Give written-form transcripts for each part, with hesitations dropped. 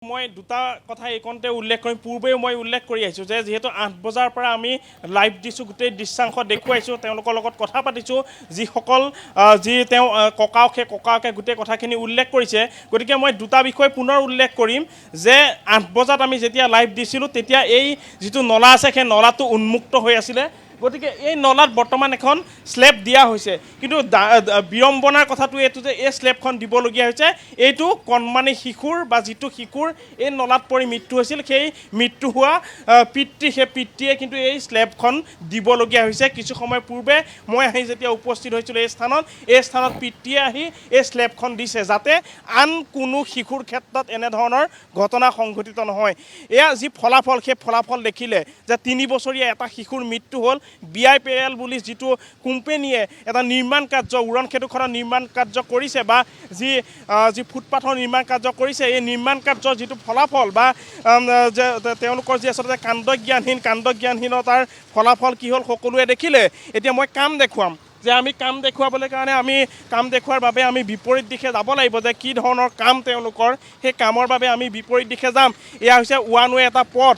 মই দুটা কথা এইকণতে উল্লেখ কৰিম পূৰ্বেও মই উল্লেখ কৰি আহিছোঁ যে যিহেতু 8 বজাৰ পৰা আমি লাইভ দিছোঁ গোটেই দৃশ্যাংশ দেখুৱাইছোঁ তেওঁলোকৰ লগত কথা পাতিছোঁ যিসকল যি তেওঁ ককাওক সেই ককাকে গোটেই কথাখিনি উল্লেখ কৰিছে গতিকে মই দুটা বিষয় পুনৰ উল্লেখ কৰিম যে 8 বজাত আমি যেতিয়া লাইভ দিছিলোঁ তেতিয়া এই যিটো নলা আছে সেই নলাটো উন্মুক্ত হৈ আছিলে গতিকে এই নলাত বৰ্তমান এখন স্লেব দিয়া হৈছে কিন্তু বিড়ম্বনাৰ কথাটো এইটো যে এই স্লেবখন দিবলগীয়া হৈছে এইটো কণমানি শিশুৰ বা যিটো শিশুৰ এই নলাত পৰি মৃত্যু হৈছিল সেই মৃত্যু হোৱা পিতৃ সেই পিতৃয়ে কিন্তু এই স্লেবখন দিবলগীয়া হৈছে কিছু সময় পূৰ্বে মই আহি যেতিয়া উপস্থিত হৈছিলোঁ এই স্থানত পিতৃয়ে আহি এই স্লেবখন দিছে যাতে আন কোনো শিশুৰ ক্ষেত্ৰত এনেধৰণৰ ঘটনা সংঘটিত নহয় এয়া যি ফলাফল সেই ফলাফল দেখিলে যে 3 বছৰীয়া এটা শিশুৰ মৃত্যু হ'ল BIPL বুলি যিটো কোম্পানীয়ে এটা নিৰ্মাণ কাৰ্য উৰণ সেতুখনৰ নিৰ্মাণ কাৰ্য কৰিছে বা যি ফুটপাথৰ নিৰ্মাণ কাৰ্য কৰিছে এই নিৰ্মাণ কাৰ্যৰ যিটো ফলাফল বা তেওঁলোকৰ যি আচলতে কাণ্ডজ্ঞানহীনতাৰ ফলাফল কি হ'ল সকলোৱে দেখিলে এতিয়া মই কাম দেখুৱাম যে আমি কাম দেখুৱাবলৈ কাৰণে আমি কাম দেখুৱাৰ বাবে আমি বিপৰীত দিশে যাব লাগিব যে কি ধৰণৰ কাম তেওঁলোকৰ সেই কামৰ বাবে আমি বিপৰীত দিশে যাম এয়া হৈছে ওৱান ৱে এটা পথ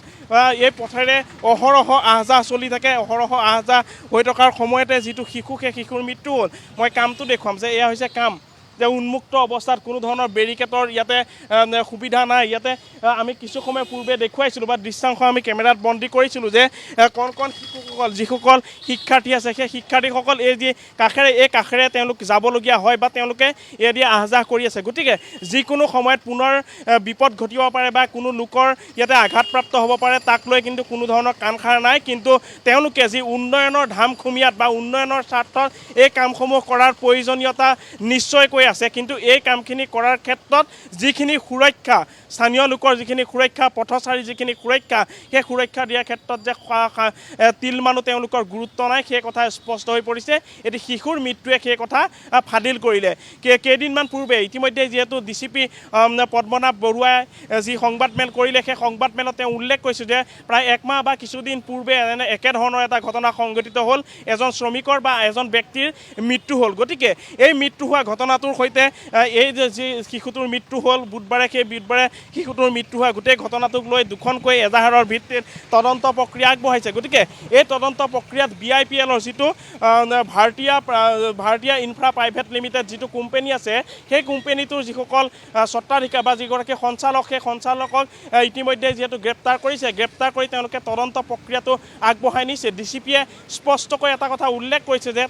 এই পথেৰে অহৰহ আহযাহ চলি থাকে অহৰহ আহযাহ হৈ থকাৰ সময়তে যিটো শিশু সেই শিশুৰ মৃত্যু হ'ল মই কামটো দেখুৱাম যে এয়া হৈছে কাম যে উন্মুক্ত অৱস্থাত কোনো ধৰণৰ বেৰিকেডৰ ইয়াতে সুবিধা নাই ইয়াতে আমি কিছু সময় পূৰ্বে দেখুৱাইছিলোঁ বা দৃশ্যাংশ আমি কেমেৰাত বন্দী কৰিছিলোঁ যে কণ শিশুসকল যিসকল শিক্ষাৰ্থী আছে সেই শিক্ষাৰ্থীসকল এই যি কাষেৰে তেওঁলোক যাবলগীয়া হয় বা তেওঁলোকে এয়া দি আহযাহ কৰি আছে গতিকে যিকোনো সময়ত পুনৰ বিপদ ঘটিব পাৰে বা কোনো লোকৰ ইয়াতে আঘাতপ্ৰাপ্ত হ'ব পাৰে তাক লৈ কিন্তু কোনো ধৰণৰ কাণ সাৰ নাই কিন্তু তেওঁলোকে যি উন্নয়নৰ ধামখুমীয়াত বা উন্নয়নৰ স্বাৰ্থত এই কামসমূহ কৰাৰ প্ৰয়োজনীয়তা নিশ্চয়কৈ আছে কিন্তু এই কামখিনি কৰাৰ ক্ষেত্ৰত যিখিনি সুৰক্ষা স্থানীয় লোকৰ যিখিনি সুৰক্ষা পথচাৰী যিখিনি সুৰক্ষা সেই সুৰক্ষা দিয়াৰ ক্ষেত্ৰত যে তিলমানো তেওঁলোকৰ গুৰুত্ব নাই সেই কথা স্পষ্ট হৈ পৰিছে এটি শিশুৰ মৃত্যুৱে সেই কথা ফাদিল কৰিলে কেইদিনমান পূৰ্বে ইতিমধ্যে যিহেতু DCP পদ্মনাভ বৰুৱাই যি সংবাদমেল কৰিলে সেই সংবাদমেলত তেওঁ উল্লেখ কৰিছে যে প্ৰায় একমাহ বা কিছুদিন পূৰ্বে একেধৰণৰ এটা ঘটনা সংঘটিত হ'ল এজন শ্ৰমিকৰ বা এজন ব্যক্তিৰ মৃত্যু হ'ল গতিকে এই মৃত্যু হোৱা ঘটনাটোৰ সৈতে এই যে শিশুটোৰ মৃত্যু হ'ল বুধবাৰে সেই বুধবাৰে শিশুটোৰ মৃত্যু হোৱা গোটেই ঘটনাটোক লৈ দুখনকৈ এজাহাৰৰ ভিত্তিত তদন্ত প্ৰক্ৰিয়া আগবঢ়াইছে গতিকে এই তদন্ত প্ৰক্ৰিয়াত BIPLৰ যিটো ভাৰতীয় ইনফ্ৰা প্ৰাইভেট লিমিটেড যিটো কোম্পানী আছে সেই কোম্পানীটোৰ যিসকল স্বত্বাধিকাৰ বা যিগৰাকী সঞ্চালক সেই সঞ্চালকক ইতিমধ্যে যিহেতু গ্ৰেপ্তাৰ কৰি তেওঁলোকে তদন্ত প্ৰক্ৰিয়াটো আগবঢ়াই নিছে DCPয়ে স্পষ্টকৈ এটা কথা উল্লেখ কৰিছে যে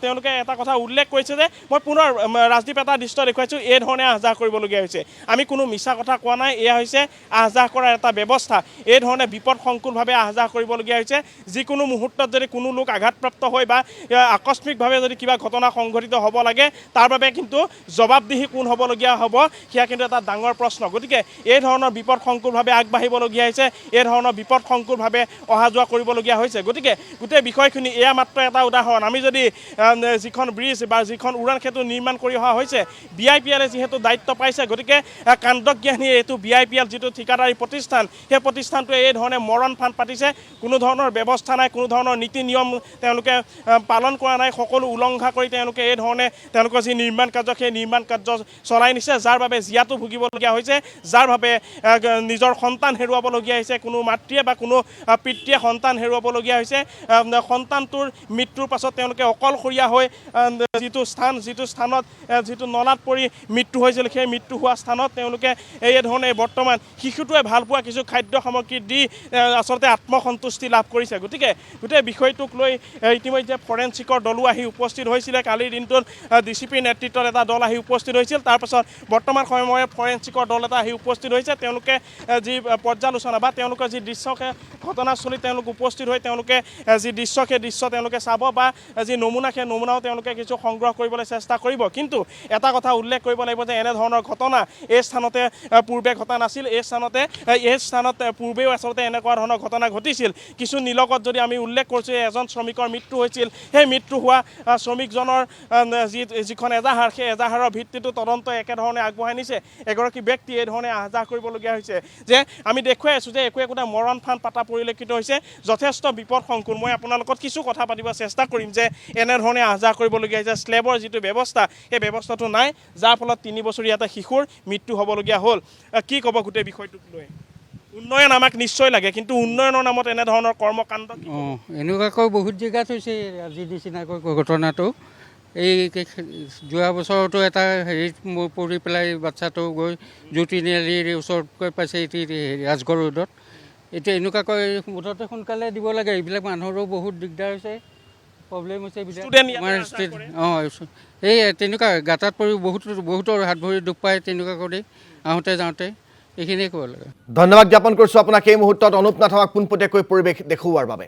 তেওঁলোকে এটা কথা উল্লেখ কৰিছে যে মই পুনৰ ৰাজদীপ এটা দৃশ্য দেখুৱাইছোঁ এই ধৰণে আহযাহ কৰিবলগীয়া হৈছে আমি কোনো মিছা কথা কোৱা নাই এয়া হৈছে আহযাহ কৰাৰ এটা ব্যৱস্থা এই ধৰণে বিপদসংকুলভাৱে আহযাহ কৰিবলগীয়া হৈছে যিকোনো মুহূৰ্তত যদি কোনো লোক আঘাতপ্ৰাপ্ত হয় বা আকস্মিকভাৱে যদি কিবা ঘটনা সংঘটিত হ'ব লাগে তাৰ বাবে কিন্তু জবাবদিহি কোন হ'বলগীয়া হ'ব সেয়া কিন্তু এটা ডাঙৰ প্ৰশ্ন গতিকে এই ধৰণৰ বিপদসংকুলভাৱে আগবাঢ়িবলগীয়া হৈছে এই ধৰণৰ বিপদসংকুলভাৱে অহা যোৱা কৰিবলগীয়া হৈছে গতিকে গোটেই বিষয়খিনি এয়া মাত্ৰ এটা উদাহৰণ আমি যদি যিখন ব্ৰিজ বা যিখন উৰাণ সেতু নিৰ্মাণ কৰি অহা হৈছে BIPLে যিহেতু দায়িত্ব পাইছে গতিকে কাণ্ডজ্ঞানী এইটো BIPL যিটো ঠিকাদাৰী প্ৰতিষ্ঠান সেই প্ৰতিষ্ঠানটোৱে এই ধৰণে মৰণ ফান্দ পাতিছে কোনো ধৰণৰ ব্যৱস্থা নাই কোনো ধৰণৰ নীতি নিয়ম তেওঁলোকে পালন কৰা নাই সকলো উলংঘা কৰি তেওঁলোকে এই ধৰণে তেওঁলোকৰ যি নিৰ্মাণ কাৰ্য সেই নিৰ্মাণ কাৰ্য চলাই নিছে যাৰ বাবে জীয়াতো ভুগিবলগীয়া হৈছে যাৰ বাবে নিজৰ সন্তান হেৰুৱাবলগীয়া হৈছে কোনো মাতৃয়ে বা কোনো পিতৃয়ে সন্তান হেৰুৱাবলগীয়া হৈছে সন্তানটোৰ মৃত্যুৰ পাছত তেওঁলোকে অকলশৰীয়া হৈ যিটো স্থানত যিটো নলাত পৰি মৃত্যু হৈছিল সেই মৃত্যু হোৱা স্থানত তেওঁলোকে এই ধৰণে বৰ্তমান শিশুটোৱে ভাল পোৱা কিছু খাদ্য সামগ্ৰী দি আচলতে আত্মসন্তুষ্টি লাভ কৰিছে গতিকে গোটেই বিষয়টোক লৈ ইতিমধ্যে ফৰেনচিকৰ দলো আহি উপস্থিত হৈছিলে কালিৰ দিনটোত DCP নেতৃত্বত এটা দল আহি উপস্থিত হৈছিল তাৰপাছত বৰ্তমান সময়ত ফৰেনচিকৰ দল এটা আহি উপস্থিত হৈছে তেওঁলোকে যি পৰ্যালোচনা বা তেওঁলোকৰ যি দৃশ্যকে ঘটনাস্থলীত তেওঁলোক উপস্থিত হৈ তেওঁলোকে যি দৃশ্য সেই দৃশ্য তেওঁলোকে চাব বা যি নমুনা সেই নমুনাও তেওঁলোকে কিছু সংগ্ৰহ কৰিবলৈ চেষ্টা কৰিব কিন্তু এটা কথা উল্লেখ কৰিব লাগিব যে এনেধৰণৰ ঘটনা এই স্থানতে পূৰ্বে ঘটা নাছিল এই স্থানত পূৰ্বেও আচলতে এনেকুৱা ধৰণৰ ঘটনা ঘটিছিল কিছু নিলগত যদি আমি উল্লেখ কৰিছোঁ এজন শ্ৰমিকৰ মৃত্যু হৈছিল সেই মৃত্যু হোৱা শ্ৰমিকজনৰ যিখন এজাহাৰ সেই এজাহাৰৰ ভিত্তিটো তদন্ত একেধৰণে আগবঢ়াই নিছে এগৰাকী ব্যক্তি এই ধৰণে আহযাহ কৰিবলগীয়া হৈছে যে আমি দেখুৱাই আছোঁ যে একোটা মৰণ ফান্দ পাতা পৰিলক্ষিত হৈছে যথেষ্ট বিপদসংকুল মই আপোনালোকত কিছু কথা পাতিব চেষ্টা কৰিম যে এনেধৰণে আহযাহ কৰিবলগীয়া হৈছে স্লেবৰ যিটো ব্যৱস্থা সেই ব্যৱস্থাটো নাই, যাৰ ফলত 3 বছৰীয়া এটা শিশুৰ মৃত্যু হ'বলগীয়া হ'ল। কি ক'ব গোটেই বিষয়টোক লৈ? উন্নয়ন আমাক নিশ্চয় লাগে, কিন্তু উন্নয়নৰ নামত এনেধৰণৰ কৰ্মকাণ্ড এনেকুৱাকৈ বহুত জেগাত হৈছে আজি নিচিনাকৈ ঘটনাটো। এই যোৱা বছৰতো এটা হেৰিত পৰি পেলাই বাচ্ছাটো গৈ জ্যোতি তিনিআলিৰ ওচৰত গৈ পাইছে ৰাজগড় ৰোডত। এতিয়া এনেকুৱাকৈ মুঠতে সোনকালে দিব লাগে। এইবিলাক মানুহৰো বহুত দিগদাৰ হৈছে, প্ৰব্লেম হৈছে এই তেনেকুৱা গাঁতাত পৰি বহুতৰ হাত ভৰি দুখ পায় তেনেকুৱা কৰি আহোঁতে যাওঁতে। এইখিনিয়ে ক'ব লাগে। ধন্যবাদ জ্ঞাপন কৰিছোঁ আপোনাক এই মুহূৰ্তত অনুপ নাথ আমাক পোনপটীয়াকৈ পৰিৱেশ দেখুওৱাৰ বাবে।